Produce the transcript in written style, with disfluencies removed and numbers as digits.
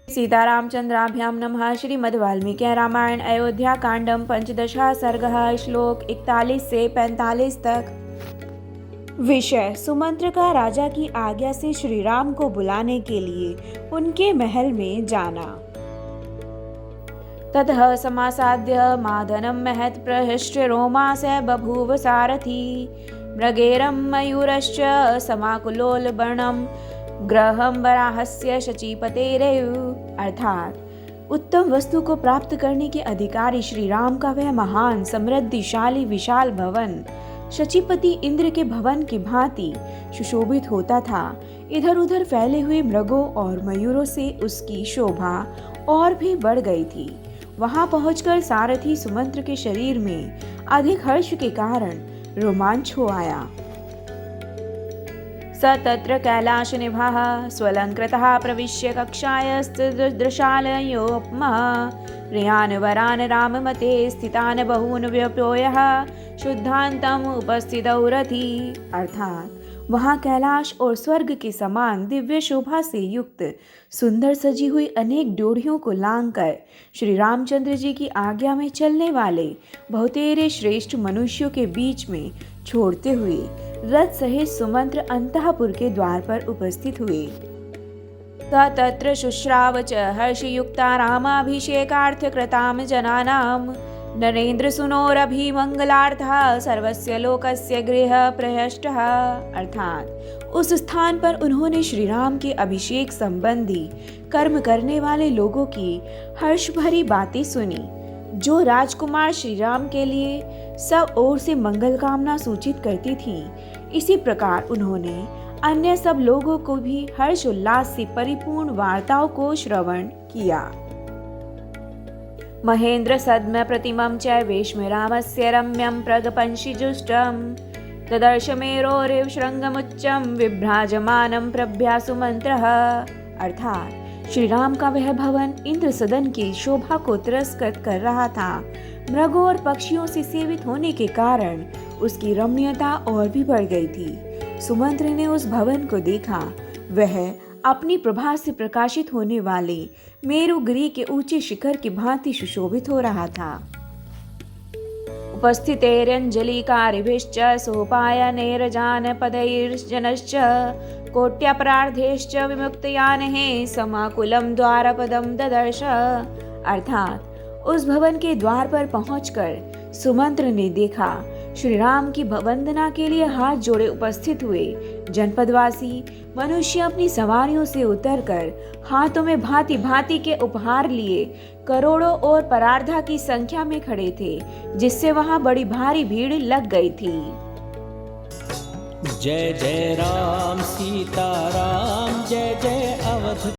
सीतारामचन्द्राभ्यां नमः। श्रीमद्वाल्मीकि रामायण अयोध्या कांडम 15 सर्गः श्लोक 41 से 45 तक। विषय: सुमंत्र का राजा की आज्ञा से श्री राम को बुलाने के लिए उनके महल में जाना। ततः समासाद्य मादनं महत् प्रहृष्य रोमास बभूव सारथी मृगेरं मयूरश्च समाकुलोलवर्णं ग्रहं वराहस्य शचीपतेरेव। अर्थात उत्तम वस्तु को प्राप्त करने के अधिकारी श्री राम का वह महान समृद्धिशाली विशाल भवन शचीपति इंद्र के भवन की भांति सुशोभित होता था। इधर उधर फैले हुए मृगों और मयूरों से उसकी शोभा और भी बढ़ गई थी। वहां पहुंचकर सारथी सुमंत्र के शरीर में अधिक हर्ष के कारण रोमांच हो आया। स तत्र कैलाशनिभः स्वलंकृतः प्रविश्य कक्षायस्त्रिदृशालयोपमः रियान् वरान् राममते स्थितान् बहून् व्यप्योयः शुद्धान्तम् उपस्थितौ रथी। अर्थात वहाँ कैलाश और स्वर्ग के समान दिव्य शोभा से युक्त सुंदर सजी हुई अनेक ड्योढ़ियों को लांघकर श्री रामचंद्र जी की आज्ञा में चलने वाले बहुतेरे श्रेष्ठ मनुष्यों के बीच में छोड़ते हुए रथ सहित सुमंत्र अंतःपुर के द्वार पर उपस्थित हुए। तत्र शुश्राव च हर्षयुक्ता रामाभिषेकार्थ कृतां जनानां नरेंद्र सुनोरभिमंगलार्थः सर्वस्य लोकस्य गृह प्रहष्टः। अर्थात उस स्थान पर उन्होंने श्री राम के अभिषेक संबंधी कर्म करने वाले लोगों की हर्ष भरी बातें सुनी, जो राजकुमार श्री राम के लिए सब ओर से मंगल कामना सूचित करती थी। इसी प्रकार उन्होंने अन्य सब लोगों को भी हर्ष उल्लास से परिपूर्ण वार्ताओं को श्रवण किया। महेंद्र सद्म प्रतिमं च वेश्म रामस्य रम्यं प्रगपंशिजुष्टं तदर्श मेरोरिव शृंगमुच्चं विभ्राजमानं प्रभ्यासुमंत्रः। अर्थात श्री राम का वह भवन इंद्र सदन की शोभा को तिरस्कृत कर रहा था। मृगों और पक्षियों से सेवित होने के कारण उसकी रम्यता और भी बढ़ गई थी। सुमंत्र ने उस भवन को देखा। वह अपनी प्रभा से प्रकाशित होने वाले मेरुगिरि के ऊंचे शिखर की भांति सुशोभित हो रहा था। उपस्थितेरंजलिकारिभिश्च सोपायनैर्जानपदैर्जनश्च कोट्यापरार्धेश्च विमुक्तयानहे समाकुलं द्वारपदं ददर्श। अर्थात उस भवन के द्वार पर पहुंचकर सुमंत्र ने देखा श्री राम की वंदना के लिए हाथ जोड़े उपस्थित हुए जनपदवासी मनुष्य अपनी सवारियों से उतरकर हाथों में भांति भांति के उपहार लिए करोड़ों और परार्धा की संख्या में खड़े थे, जिससे वहां बड़ी भारी भीड़ लग गई थी। जय जय राम सीता राम, जय जय अवध